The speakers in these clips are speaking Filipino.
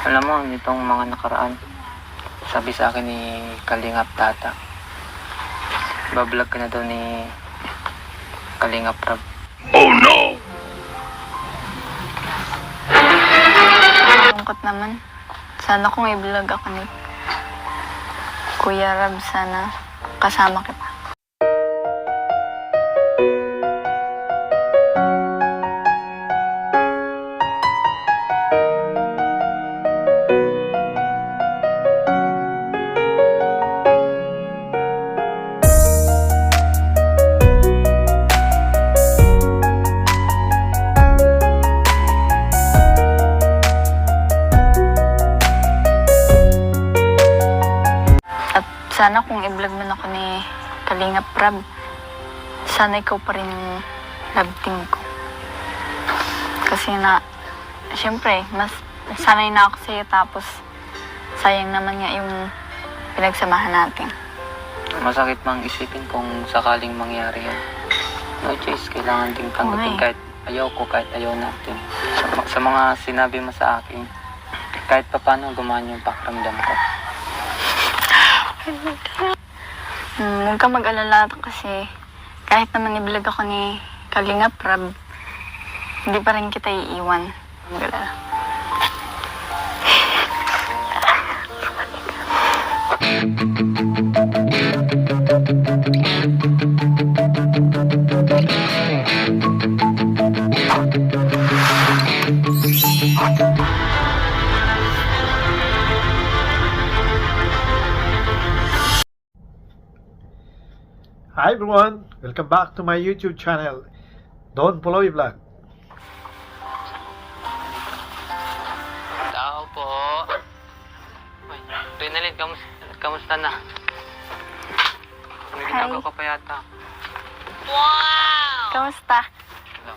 Alam mo, nitong mga nakaraan, sabi sa akin ni Kalingap Tata, bablog ka na daw ni Kalingap Rab. Oh no! Lungkot naman. Sana kung i-vlog ako ni Kuya Rab, sana kasama kita. Sana kung i-vlog man ako ni Kalingap Rab, sana ikaw pa rin yung love team ko. Kasi syempre, mas sanay na ako sa'yo, tapos sayang naman nga yung pinagsamahan natin. Masakit mang isipin kung sakaling mangyari yan. No choice, kailangan ding tanggapin kahit ayaw ko, kahit ayaw natin. Sa mga sinabi mo sa akin, kahit pa paano gumaan yung pakiramdam ko. Huwag ka mag-alala kasi kahit naman i-vlog ako ni Kalingap Rab, hindi pa rin kita iiwan. Mag-alala. Hi everyone, welcome back to my YouTube channel, Don Puloy Vlog. Tao po. Uy, Rinalyn, kamusta na? May ginagawa ka pa yata. Kamusta? Hello.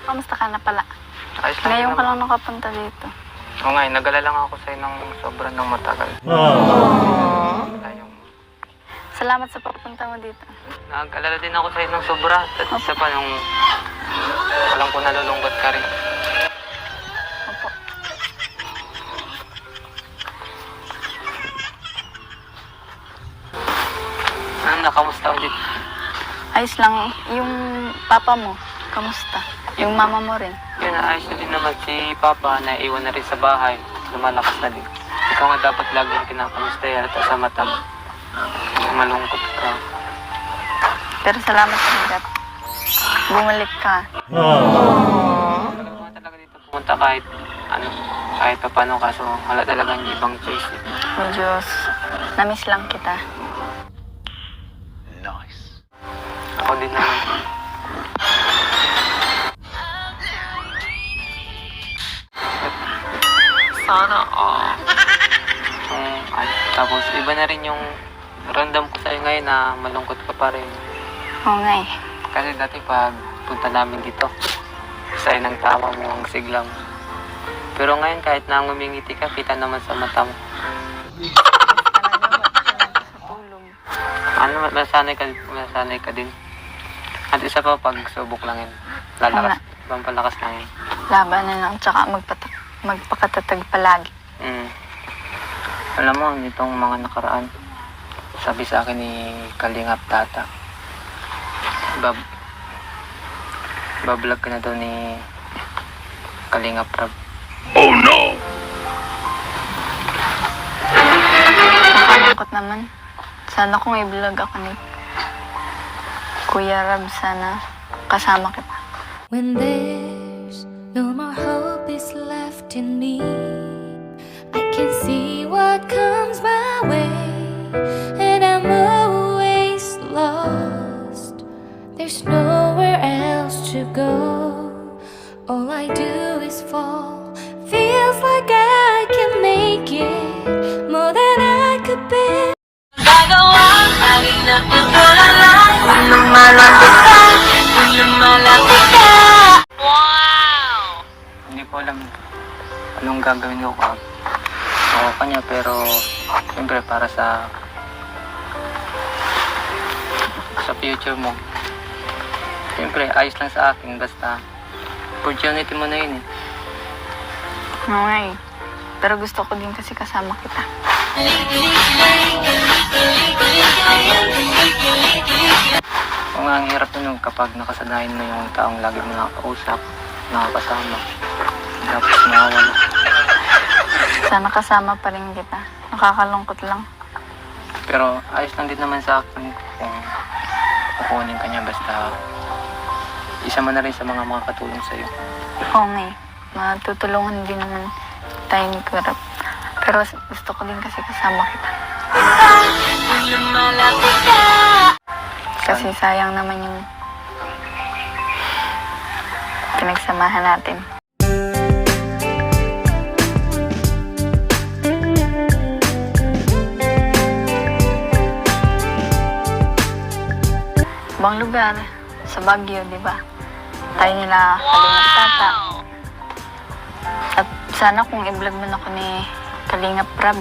Kamusta ka na pala? Ayos lang Ngayon ka naman. lang nakapunta dito. Oo nga, nag-alala lang ako sa'yo ng sobrang ng matagal. Tayong Salamat sa pagpunta mo dito. nag-alala din ako sa'yo ng sobra. At isa pa nung walang ko nalulungkot ka rin. Opo. Nakamusta ulit? Ayos lang eh. Yung papa mo, kamusta? Yung mama mo rin. Yun, ayos na din naman si Papa na iwan na rin sa bahay. Lumalakas na din. Ikaw nga dapat laging kinakamusta yan at sa mata mo. Malungkot ka. Pero salamat sa bumalik ka. Tagal mo nga talaga dito pumunta kahit pa paano, kaso wala talagang ibang choice. Medyo na-miss lang kita. Nice. Ako din naman. Sana tapos iba na rin yung random ko sa'yo ngayon na malungkot ka pa rin. Oo nga eh. Kasi dati pag punta namin dito, sa'yo ng tawa mo, ang sigla mo. Pero ngayon kahit na ngumingiti ka, kita naman sa mata mo. Masanay ka din. At isa pa, pag subok lang yun. Lalakas, pampalakas lang yun. Labanan lang, tsaka magpakatatag palagi. Alam mo, nitong mga nakaraan, sabi sa akin ni Kalingap Tata, bablog ka na daw ni Kalingap Rab. Oh no! Nakalungkot naman. Sana kung i-vlog ako ni Kuya Rab, sana kasama kita. When there's no more hope is left in me, I can see what comes my way, and I'm always lost. There's nowhere else to go. All I do is fall. Feels like I can make it more than I could bear. Gagawang aking napagdalala, kung lumalapit ka, kung lumalapit ka. Wow! Hindi ko alam anong gagawin ko kanya, pero siyempre para sa future mo. Siyempre, ayos lang sa akin, basta opportunity mo na yun eh. Okay. Pero gusto ko din kasi kasama kita. Kung nga, ang hirap nun kapag nakasanayan mo yung taong lagi mo nakakausap, nakakasama. Tapos nawawala. Sana kasama pa rin kita. Nakakalungkot lang. Pero ayos lang din naman sa akin kung kukunin ka niya basta isa mo na rin sa mga makakatulong sa'yo. Oo nga eh. Matutulungan din naman tayo ni Kurap. Pero gusto ko din kasi kasama kita. Kasi sayang naman yung pinagsamahan natin. Ibang lugar, sa Baguio, di ba? Tayo nila Kalingap Tata. At sana kung i-vlog man ako ni Kalingap Rab,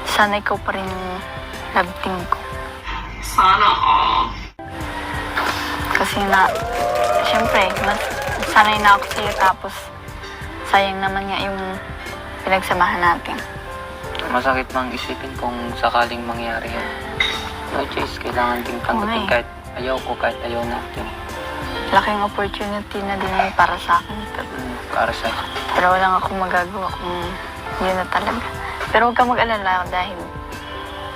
sana ikaw pa rin yung love team ko. Sana all. Kasi na, syempre, mas sanay na ako sa'yo tapos sayang naman nga yung pinagsamahan natin. Masakit mang isipin kung sakaling mangyari yan. No choice, kailangan din tanggapin Okay. kahit ayaw ko, kahit ayaw natin. Laking opportunity na din yun para sa akin. Para sa Pero walang akong magagawa kung yun na talaga. Pero huwag kang mag-alala dahil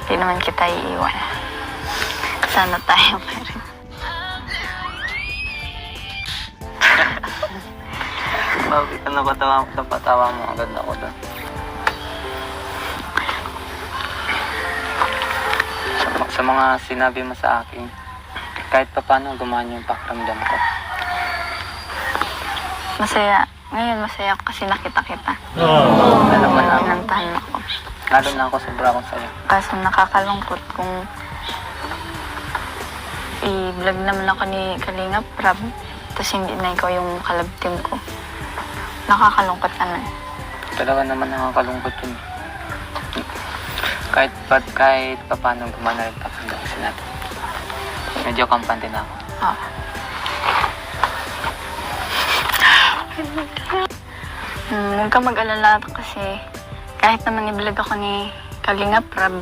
hindi naman kita iiwan. Sana tayo pa rin. Bakit ka napatawa sa patawa mo? Agad ako doon. Sa mga sinabi mo sa akin, kahit pa paano gumana yung pakiramdam ko. Masaya. Ngayon masaya ako kasi nakita kita. Alam mo na, Pinantahan ako. lalo na ako sobra akong saya. Kaso nakakalungkot kung i-vlog naman ako ni Kalingap Rab tapos hindi na ikaw yung kalab team ko. Nakakalungkot naman. Talaga naman nakakalungkot yun. Kahit pa paano gumana rin pakiramdam kasi natin. Medyo kampante na ako. Oh. Huwag kang mag-alala kasi kahit naman i-vlog ako ni Kalingap Rab,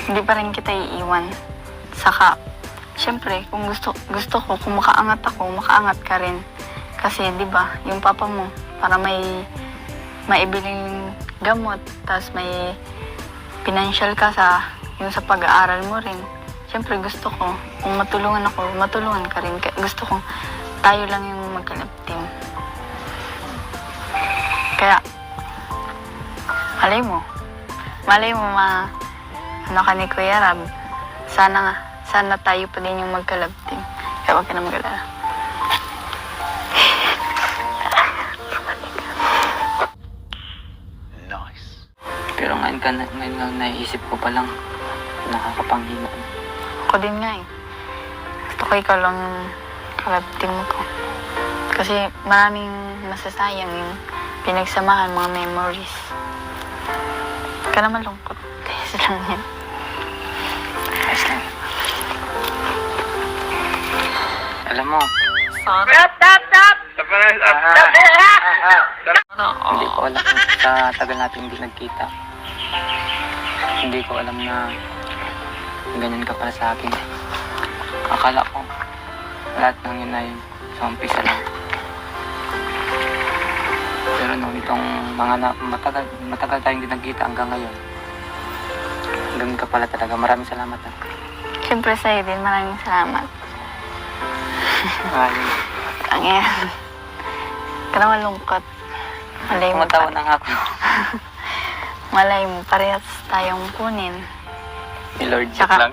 hindi pa rin kita iiwan. Saka, syempre, kung gusto ko, kung makaangat ako, makaangat ka rin. Kasi, di ba, yung papa mo, para may maibiling gamot, tapos may financial ka yung sa pag-aaral mo rin. Syempre, gusto ko, kung matulungan ako, matulungan ka rin. Gusto ko, tayo lang yung magkalab team. Kaya, malay mo ano ka ni Kuya Rab, sana tayo pa din yung magkalab team. Kaya huwag ka na mag-alala. Nice. Pero ngayon lang naiisip ko pa lang, nakakapanghinaan. Ako din nga eh. Gusto ko ikaw lang yung kalab team ko. Kasi maraming masasayang yung pinagsamahan, mga memories. Huwag ka na malungkot. Ayos lang yan. Ayos lang. Alam mo, hindi ko alam sa tagal natin hindi nagkita. Hindi ko alam na ganyan ka pala sa akin. Akala ko lahat ng yun ay sa umpisa lang. Pero nung itong matagal tayong hindi nagkita hanggang ngayon, ganun ka pala talaga. Maraming salamat. Siyempre sa'yo din, maraming salamat. Ay, Ang yan. Huwag ka na malungkot. Malay mo tumatawa na nga ako. Malay mo, parehas tayong kunin. Ni Lord, joke lang.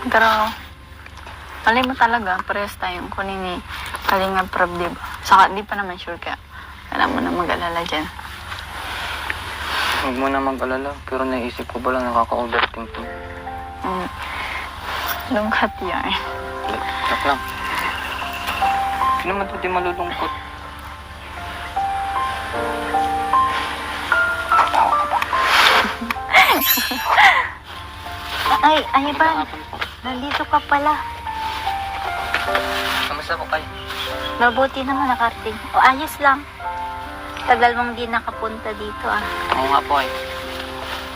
Pero, malay mo talaga, parehas tayong kunin ni Kalingap Rab, diba? Saka, di pa naman sure ka. Wala mo na mag-alala dyan. Huwag mo na mag-alala, pero naisip ko ba lang nakaka-overthink to. Lungkat yan. Joke lang. Hindi naman ito di malulungkot. Tawa ka ba? Ay, Ivan, nandito ka pala. Kamusta po kayo? Mabuti naman nakarating. O, ayos lang. Tagal mong di nakapunta dito ah. Oo nga po eh.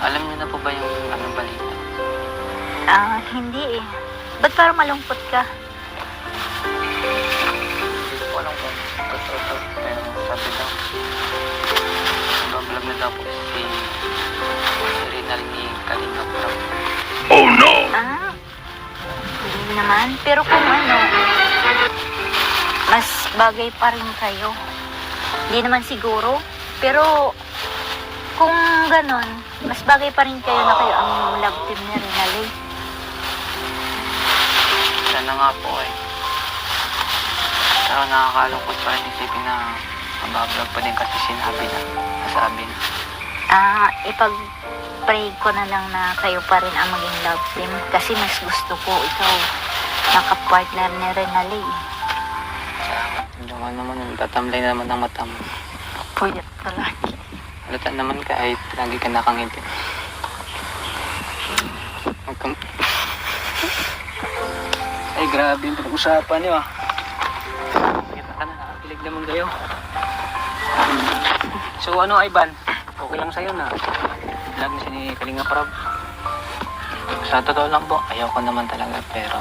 Alam niyo na po ba yung anong balita? Hindi eh. Ba't parang malungkot ka? Hindi ko alam kung totoo to. Pero sabi daw, nag-vlog na daw po si Rinal ni Kalinga Prab. Hindi naman. Pero kung ano, mas bagay pa rin kayo. Hindi naman siguro. Pero, kung ganon, mas bagay pa rin kayo na kayo ang love team ni Rinalay. Sana nga po eh. Pero nakakalungkot pa rin isipin na mabablog pa din kasi sinabi na. Nasabi na. Ipag-pray ko na lang na kayo pa rin ang maging love team. Kasi mas gusto ko ikaw nakapartner ni Rinalay. Hindi naman, tatamlay naman ang mata mo. Puyat talaga. Halata naman ka ay lagi ka nakangiti. Ay, grabe yung pinag-usapan niyo ah. Kita ka na, nakakilig naman kayo. So ano, Ivan? Okay lang sa'yo na vlog na si Kalinga Prab. Sa totoo lang po, ayaw ko naman talaga pero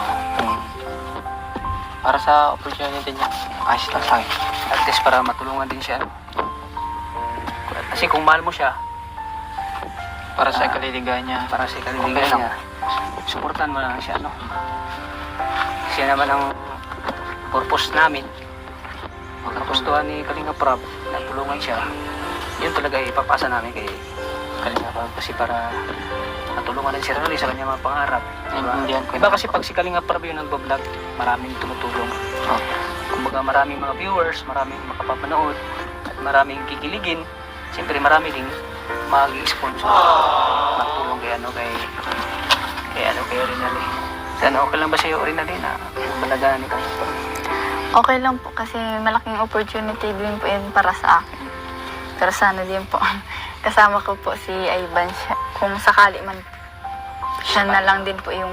para sa opportunity niya, ayos lang sa'yo. At least para matulungan din siya. Kasi kung mahal mo siya, para sa kaliligayan niya, suportahan mo lang siya, no? Siya naman ang purpose namin. Magkagustuhan ni Kalinga Prab na tulungan siya. Yun talaga ipapasa namin kay Kalinga Prab kasi para matulungan din si Rinalay sa kanya mga pangarap. Iba kasi pag si Kalinga Prab yung nagbablog, maraming tumutulong. Kumbaga maraming mga viewers, maraming makapapanood, at maraming kikiligin. Siyempre marami ding mag-sponsor. Magtulong kay Rinalay. Sana okay lang ba sa'yo, Rinalay, na balagaan ni Kalinga Prab? Okay lang po kasi malaking opportunity din po yun para sa akin. Pero sana din po, kasama ko po si Ivan. Kung sakali man, siya na lang din po yung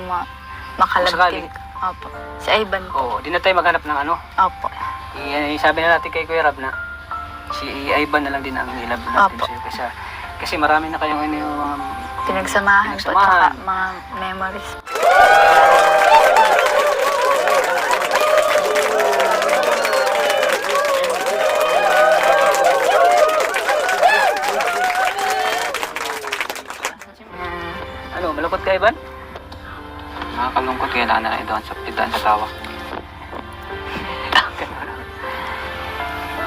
makalagting. Opo. Si Ivan po. Oo, di na tayo maghanap ng ano. Opo. Sabi na natin kay Kuya Rab na si Ivan na lang din ang ilab natin Opo. sa'yo. Kasi marami na kayong Pinagsamahan po at saka mga memories. Ano, malungkot ka, Ivan? Nakakalungkot kaya na idaan sa tawa.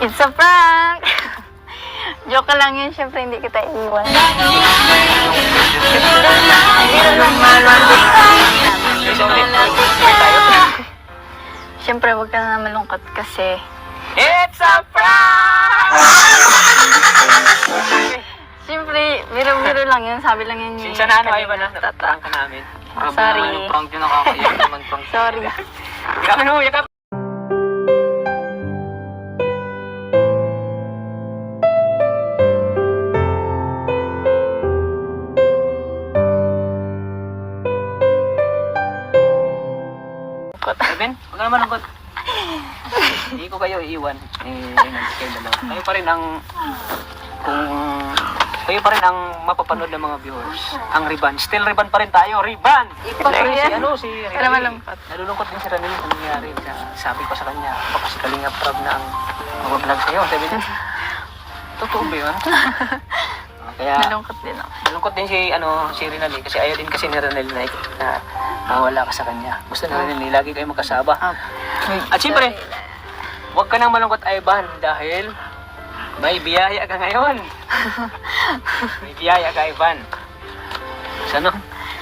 It's a prank! Joke lang yun, syempre hindi kita iiwan. Syempre, huwag ka na malungkot kasi It's a prank! syempre, biro-biro lang yun. Sabi lang yun Sinsya na ano, Ivan, prank ka namin. Grabe Sorry. naman yung prank yun, nakakaiyak naman prank. Sorry. Yakapin mo, yakap! Ivan, huwag ka naman lungkot. Hindi ko kayo iiwan. Kayo dalawa. Kayo pa rin ang kayo pa rin ang mapapanood ng mga viewers. Ang Riban. Still Riban pa rin tayo. Riban! Si Rinalay. Pero malungkot. Nalulungkot din si Rinalay kung nangyari. Sabi ko sa kanya, baka si Kalinga Prab na ang mag-vlog sa'yo. Sabi niya, totoo ba yun? Kaya, Malungkot din ako. malungkot din si Rinalay kasi ayaw din kasi ni Rinalay na mawala ka sa kanya. Gusto na Rinalay, lagi kayo magkasama. At siyempre, huwag ka nang malungkot, Ivan, dahil may biyaya ka ngayon. May biyaya ka, Ivan. Ano?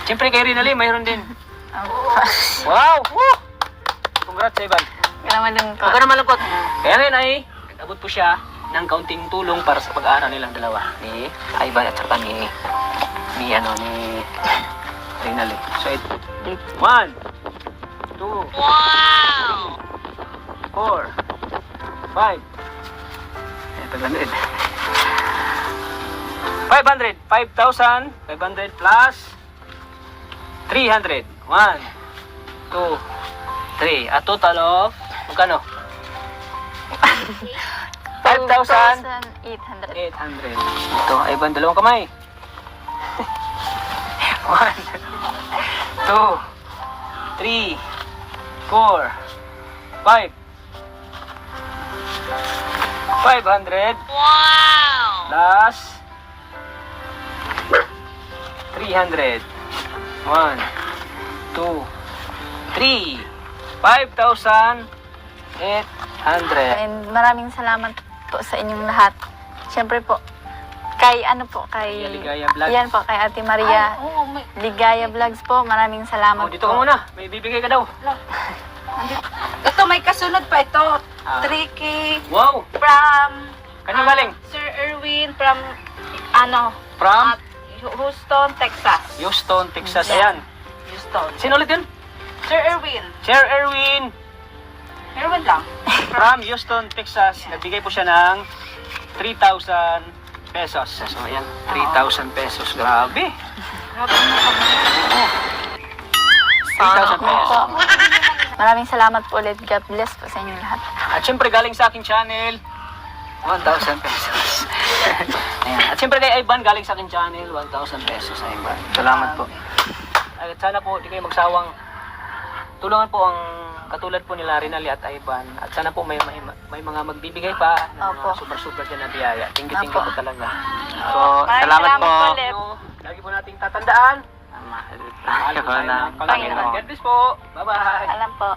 Siyempre kay Rinalay, mayroon din. Wow! Woo! Congrats, Ivan. Huwag ka na malungkot. Huwag ka na malungkot. Kaya ngayon ay, nag-abot po siya ng kaunting tulong para sa pag-aaral nilang dalawa. Ni Ivan at saka ni Rinalay. So, 1, 2, 4, 5, 500. 5,000. 500 plus 300. 1, 2, 3. A total of, magkano? 5,800. 5,800. 800. Ito, Ivan, dalawang kamay. 1, 2, 3, 4, 5. 500. Wow! Plus 300. 1, 2, 3. 5,800. And maraming salamat po sa inyong lahat. Siyempre po, kay Maria Ligaya Vlogs. Yan po, kay Ate Maria Ligaya Vlogs po. Maraming salamat Oh, dito ka muna. May bibigay ka daw. Ito, may kasunod pa ito. Ah. Tricky Wow! from Kanino galing? Sir Erwin from From Houston, Texas. Houston, Texas. Ayan. Houston. Sino ulit yun? Sir Erwin. Sir Erwin Erwin lang. from Houston, Texas. Nagbigay po siya ng 3,000 pesos. So, ayan. 3,000 pesos. Grabe. 3,000 pesos. Maraming salamat po ulit. God bless po sa inyong lahat. At syempre galing sa aking channel, 1,000 pesos. Ayan. At syempre kay Ivan, galing sa aking channel, 1,000 pesos. Ivan. Salamat po. At sana po, di kayo magsawang tulungan po ang katulad po nila Rinali at Ivan. At sana po may mga magbibigay pa ng Opo. mga super dyan na biyaya. Thank you Opo. po talaga. So, salamat po. ulit. Lagi po nating tatandaan. Mahal Mahal po tayo na ng Panginoon. God bless po. Bye-bye. Alam po.